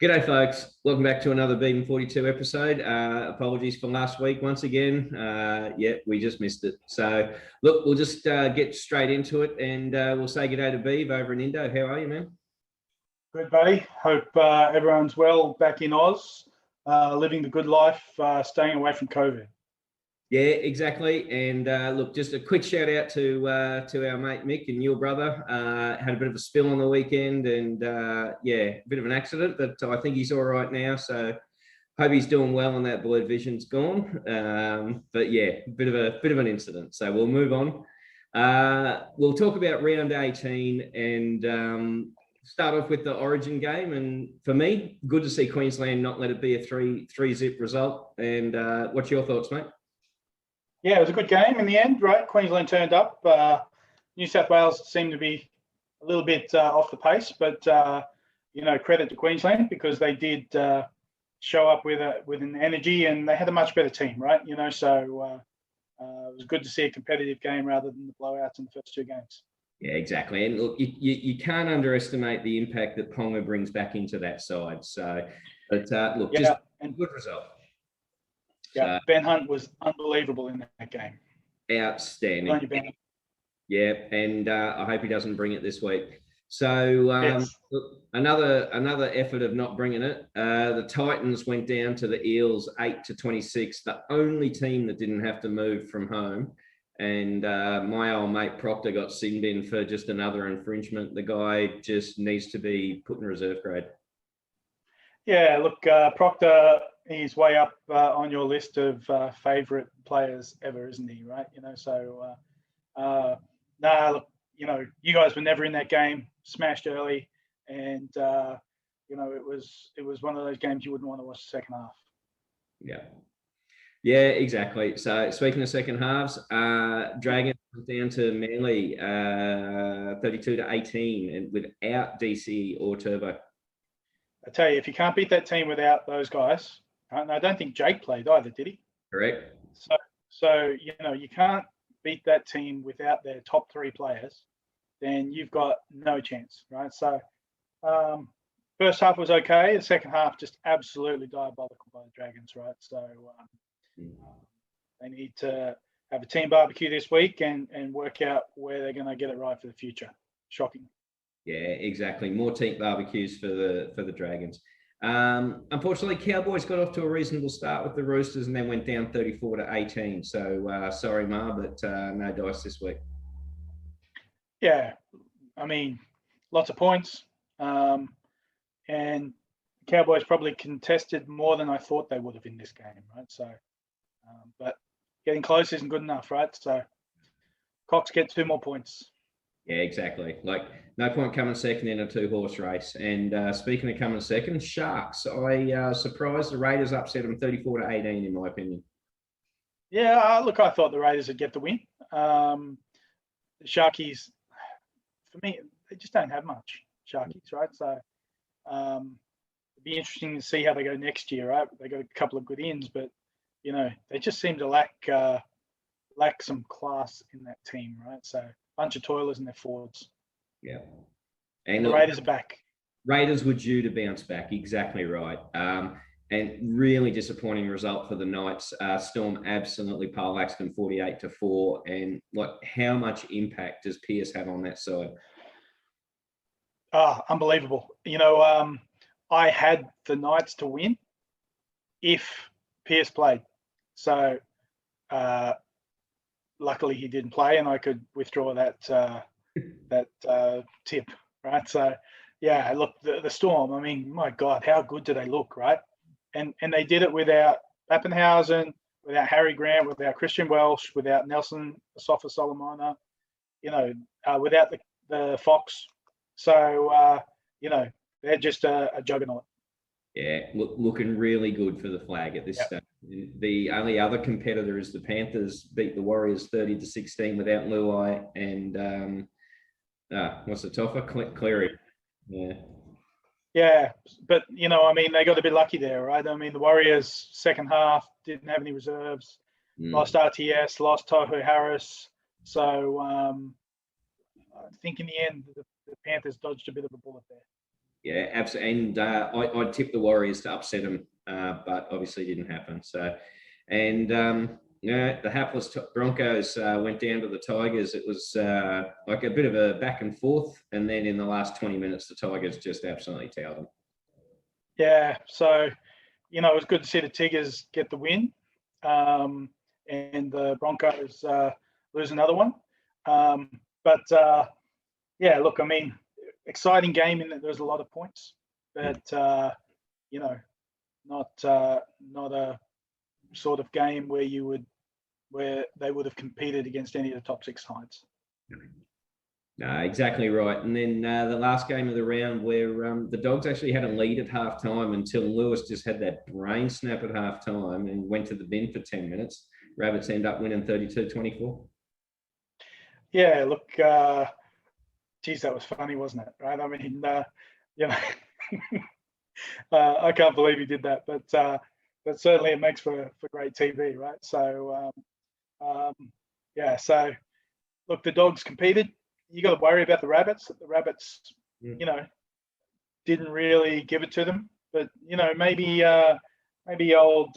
G'day, folks. Welcome back to another Beaten 42 episode. Apologies for last week once again. Yeah, we just missed it. So, look, we'll just get straight into it and we'll say g'day to Beav over in Indo. How are you, man? Good, buddy. Hope everyone's well back in Oz, living the good life, staying away from COVID. Yeah, exactly. And look, just a quick shout out to our mate Mick and your brother. Had a bit of a spill on the weekend, and yeah, a bit of an accident, but I think he's all right now. So hope he's doing well, and that blurred vision's gone. But yeah, bit of an incident. So we'll move on. We'll talk about round 18 and start off with the Origin game. And for me, good to see Queensland not let it be a three-zip result. And what's your thoughts, mate? Yeah, it was a good game in the end, right? Queensland turned up. New South Wales seemed to be a little bit off the pace, but credit to Queensland because they did show up with an energy and they had a much better team, right? So it was good to see a competitive game rather than the blowouts in the first two games. Yeah, exactly. And look, you can't underestimate the impact that Ponga brings back into that side. So, but look, just a good result. Yeah, so, Ben Hunt was unbelievable in that game. Outstanding. On you, Ben. Yeah, and I hope he doesn't bring it this week. So yes. Look, another effort of not bringing it. The Titans went down to the Eels 8-26, the only team that didn't have to move from home. And my old mate Proctor got sin bin for just another infringement. The guy just needs to be put in reserve grade. Yeah, look, Proctor, he's way up on your list of favourite players ever, isn't he? Right? Look, you guys were never in that game, smashed early, and it was one of those games you wouldn't want to watch the second half. Yeah, exactly. So speaking of second halves, Dragons down to Manly 32-18, and without DC or Turbo. I tell you, if you can't beat that team without those guys, right? And I don't think Jake played either, did he? Correct. So you can't beat that team without their top three players, then you've got no chance, right? So first half was okay. The second half just absolutely diabolical by the Dragons, right? So they need to have a team barbecue this week and work out where they're going to get it right for the future. Shocking. Yeah, exactly. More team barbecues for the Dragons. Unfortunately, Cowboys got off to a reasonable start with the Roosters and then went down 34-18. So sorry, Ma, but no dice this week. Yeah, I mean, lots of points, and Cowboys probably contested more than I thought they would have in this game, right? So, but getting close isn't good enough, right? So, Cox get 2 more points. Yeah, exactly. Like, no point coming second in a 2-horse race. And speaking of coming second, Sharks. I surprised the Raiders upset them 34-18, in my opinion. Yeah, look, I thought the Raiders would get the win. The Sharkies, for me, they just don't have much, Sharkies, right? So it'd be interesting to see how they go next year, right? They got a couple of good ins, but, they just seem to lack some class in that team, right? So bunch of toilers in their forwards. Yeah. And the Raiders are back. Raiders were due to bounce back. Exactly right. And really disappointing result for the Knights. Storm absolutely poleaxed them 48-4. And how much impact does Pearce have on that side? Unbelievable. I had the Knights to win if Pearce played. So luckily he didn't play, and I could withdraw that tip, right? So, yeah, look, the Storm. I mean, my God, how good do they look, right? And they did it without Pappenhausen, without Harry Grant, without Christian Welsh, without Nelson Asafa-Solomona, without the Fox. So, they're just a juggernaut. Yeah, looking really good for the flag at this stage. The only other competitor is the Panthers beat the Warriors 30-16 without Luai and what's the toffer? Cleary. Yeah. Yeah, but they got a bit lucky there, right? I mean, the Warriors second half didn't have any reserves, lost RTS, lost Tohu Harris. So I think in the end the Panthers dodged a bit of a bullet there. Yeah, absolutely. And I tipped the Warriors to upset them, but obviously didn't happen. So, and the hapless Broncos went down to the Tigers. It was like a bit of a back and forth, and then in the last 20 minutes, the Tigers just absolutely towed them. Yeah, so it was good to see the Tigers get the win, and the Broncos lose another one. But yeah, look, I mean, exciting game in that there's a lot of points, but not a sort of game where they would have competed against any of the top 6 sides. No, exactly right. And then the last game of the round where the Dogs actually had a lead at half time until Lewis just had that brain snap at half time and went to the bin for 10 minutes. Rabbits end up winning 32-24. Yeah, look, geez, that was funny, wasn't it? Right? I mean, I can't believe he did that, but certainly it makes for great TV, right? So, yeah, so look, the Dogs competed. You got to worry about the Rabbits. The Rabbits, didn't really give it to them, but maybe old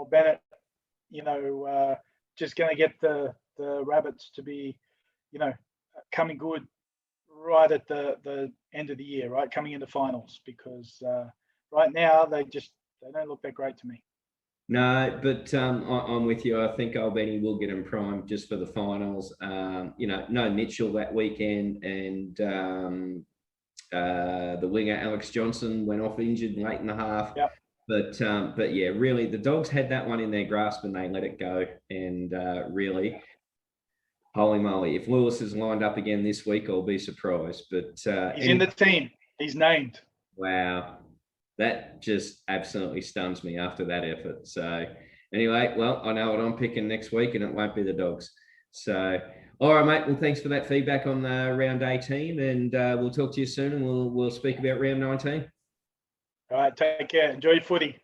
Bennett, just going to get the Rabbits to be, coming good right at the end of the year, right, coming into finals, because right now they don't look that great to me. No, but I'm with you. I think Old Benny will get him primed just for the finals. No Mitchell that weekend, and the winger Alex Johnson went off injured late in the half. Yep. But yeah, really, the Dogs had that one in their grasp and they let it go. And really, holy moly, if Lewis is lined up again this week, I'll be surprised. But he's in the team. He's named. Wow. That just absolutely stuns me after that effort. So anyway, well, I know what I'm picking next week and it won't be the Dogs. So, all right, mate. Well, thanks for that feedback on the round 18 and we'll talk to you soon and we'll speak about round 19. All right, take care. Enjoy your footy.